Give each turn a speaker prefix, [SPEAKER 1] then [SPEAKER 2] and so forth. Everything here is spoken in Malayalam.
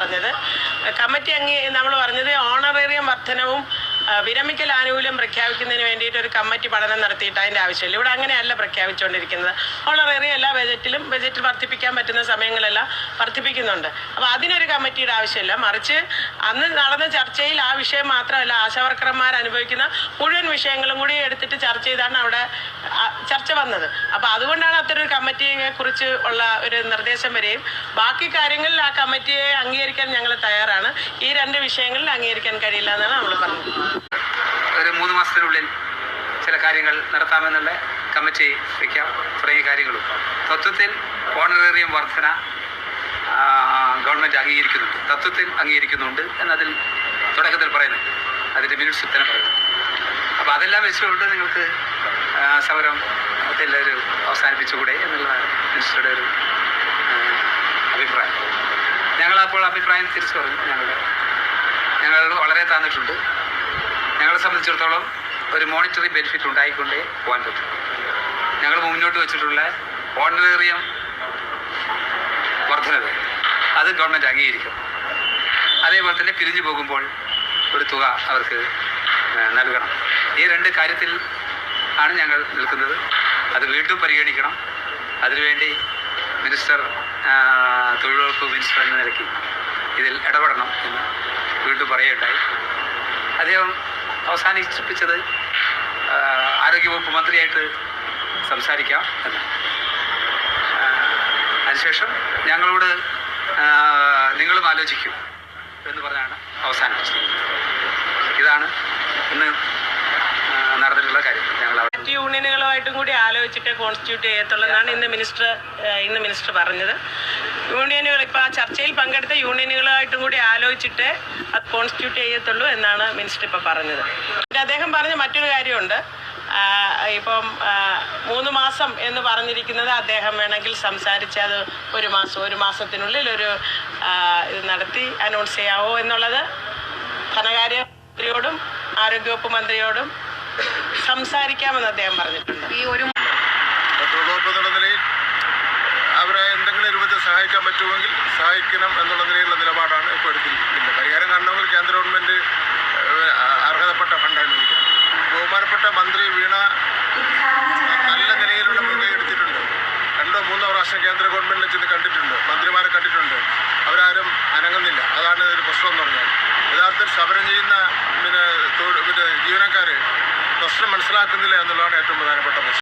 [SPEAKER 1] പറഞ്ഞത്. കമ്മിറ്റി നമ്മൾ പറഞ്ഞത് ഓണറേറിയം വർധനവും വിരമിക്കൽ ആനുകൂല്യം പ്രഖ്യാപിക്കുന്നതിന് വേണ്ടിയിട്ട് ഒരു കമ്മിറ്റി പഠനം നടത്തിയിട്ട് അതിൻ്റെ ആവശ്യമില്ല. ഇവിടെ അങ്ങനെയല്ല പ്രഖ്യാപിച്ചുകൊണ്ടിരിക്കുന്നത്. ഓണറേറിയം എല്ലാ ബജറ്റിൽ വർദ്ധിപ്പിക്കാൻ പറ്റുന്ന സമയങ്ങളെല്ലാം വർദ്ധിപ്പിക്കുന്നുണ്ട്. അപ്പോൾ അതിനൊരു കമ്മിറ്റിയുടെ ആവശ്യമില്ല. മറിച്ച് അന്ന് നടന്ന ചർച്ചയിൽ ആ വിഷയം മാത്രമല്ല, ആശാവർക്കർമാർ അനുഭവിക്കുന്ന മുഴുവൻ വിഷയങ്ങളും കൂടി എടുത്തിട്ട് ചർച്ച ചെയ്താണ് അവിടെ ചർച്ച വന്നത്. അപ്പോൾ അതുകൊണ്ടാണ് അത്തരൊരു കമ്മിറ്റിയെ കുറിച്ച് ഉള്ള ഒരു നിർദ്ദേശം വരികയും ബാക്കി കാര്യങ്ങളിൽ ആ കമ്മിറ്റിയെ അംഗീകരിക്കാൻ ഞങ്ങൾ തയ്യാറാണ്. ഈ 2 വിഷയങ്ങളിൽ അംഗീകരിക്കാൻ കഴിയില്ല എന്നാണ് നമ്മൾ പറഞ്ഞത്.
[SPEAKER 2] ഒരു 3 മാസത്തിനുള്ളിൽ ചില കാര്യങ്ങൾ നടത്താമെന്നുള്ള കമ്മിറ്റി വയ്ക്കാം. തുടങ്ങിയ കാര്യങ്ങളും തത്വത്തിൽ ഓണറേറിയം വർധന ഗവൺമെൻറ് അംഗീകരിക്കുന്നുണ്ട് എന്നതിൽ തുടക്കത്തിൽ പറയുന്നുണ്ട്. അതിൻ്റെ മിനിറ്റ്സിൽ തന്നെ പറയുന്നുണ്ട്. അപ്പോൾ അതെല്ലാം വെച്ചുകൊണ്ട് നിങ്ങൾക്ക് സമരത്തിൽ ഒരു അവസാനിപ്പിച്ചുകൂടെ എന്നുള്ളതാണ് മിനിസ്റ്ററുടെ ഒരു അഭിപ്രായം. ഞങ്ങളപ്പോൾ അഭിപ്രായം തിരിച്ചു പറഞ്ഞു. ഞങ്ങൾ വളരെ താന്നിട്ടുണ്ട്. ഞങ്ങളെ സംബന്ധിച്ചിടത്തോളം ഒരു മോണിറ്ററി ബെനിഫിറ്റ് ഉണ്ടായിക്കൊണ്ടേ പോകാൻ പറ്റും. ഞങ്ങൾ മുന്നോട്ട് വെച്ചിട്ടുള്ള ഓണറേറിയം വർധനവ് അത് ഗവൺമെൻറ് അംഗീകരിക്കും. അതേപോലെ തന്നെ പിരിഞ്ഞു പോകുമ്പോൾ ഒരു തുക അവർക്ക് നൽകണം. ഈ 2 കാര്യത്തിൽ ആണ് ഞങ്ങൾ നിൽക്കുന്നത്. അത് വീണ്ടും പരിഗണിക്കണം. അതിനുവേണ്ടി തൊഴിലുറപ്പ് മിനിസ്റ്റർ എന്ന നിലയ്ക്ക് ഇതിൽ ഇടപെടണം എന്ന് വീണ്ടും പറയുകയുണ്ടായി. അദ്ദേഹം അവസാനിപ്പിച്ചത് ആരോഗ്യവകുപ്പ് മന്ത്രിയായിട്ട് സംസാരിക്കാം എന്ന്. അതിനുശേഷം ഞങ്ങളോട് നിങ്ങളും ആലോചിക്കും എന്ന് പറഞ്ഞാണ് അവസാനിപ്പിച്ചത്. ഇതാണ് ഇന്ന് നടന്നിട്ടുള്ള കാര്യം. ഞങ്ങൾ
[SPEAKER 1] മറ്റ് യൂണിയനുകളുമായിട്ടും കൂടി ആലോചിച്ചിട്ട് കോൺസ്റ്റിറ്റ്യൂട്ട് ചെയ്യത്തുള്ളതാണ് ഇന്ന് മിനിസ്റ്റർ പറഞ്ഞത്. യൂണിയനുകൾ ഇപ്പോൾ ആ ചർച്ചയിൽ പങ്കെടുത്ത യൂണിയനുകളായിട്ടും കൂടി ആലോചിച്ചിട്ട് അത് കോൺസ്റ്റിറ്റ്യൂട്ട് ചെയ്യത്തുള്ളൂ എന്നാണ് മിനിസ്റ്റർ ഇപ്പോൾ പറഞ്ഞത്. അദ്ദേഹം പറഞ്ഞ മറ്റൊരു കാര്യമുണ്ട്. ഇപ്പം 3 മാസം എന്ന് പറഞ്ഞിരിക്കുന്നത് അദ്ദേഹം വേണമെങ്കിൽ സംസാരിച്ച് അത് ഒരു മാസത്തിനുള്ളിൽ ഒരു ഇത് നടത്തി അനൗൺസ് ചെയ്യാവോ എന്നുള്ളത് ധനകാര്യമന്ത്രിയോടും ആരോഗ്യവകുപ്പ് മന്ത്രിയോടും സംസാരിക്കാമെന്ന് അദ്ദേഹം പറഞ്ഞിട്ടുണ്ട്.
[SPEAKER 3] ഈ ഒരു തൊഴിലുറപ്പ് എന്നുള്ള നിലയിൽ അവരെ എന്തെങ്കിലും രൂപത്തിൽ സഹായിക്കാൻ പറ്റുമെങ്കിൽ സഹായിക്കണം എന്നുള്ള നിലയിലുള്ള നിലപാടാണ് ഇപ്പോൾ എടുത്തിരിക്കുന്നത്. പരിഹാരം കാണണമെങ്കിൽ കേന്ദ്ര ഗവൺമെൻറ് അർഹതപ്പെട്ട ഫണ്ടാണ് ഇരിക്കുന്നത്. ബഹുമാനപ്പെട്ട മന്ത്രി വീണ നല്ല നിലയിലുള്ള മുൻകൈ എടുത്തിട്ടുണ്ട്. 2-3 പ്രാവശ്യം കേന്ദ്ര ഗവൺമെൻറ്റിൽ ചെന്ന് കണ്ടിട്ടുണ്ട്, മന്ത്രിമാരെ കണ്ടിട്ടുണ്ട്. അവരാരും അനങ്ങുന്നില്ല. അതാണ് ഒരു പ്രശ്നം എന്ന് പറഞ്ഞാൽ. യഥാർത്ഥത്തിൽ സമരം ചെയ്യുന്ന ജീവനക്കാർ പ്രശ്നം മനസ്സിലാക്കുന്നില്ല എന്നുള്ളതാണ് ഏറ്റവും പ്രധാനപ്പെട്ട പ്രശ്നം.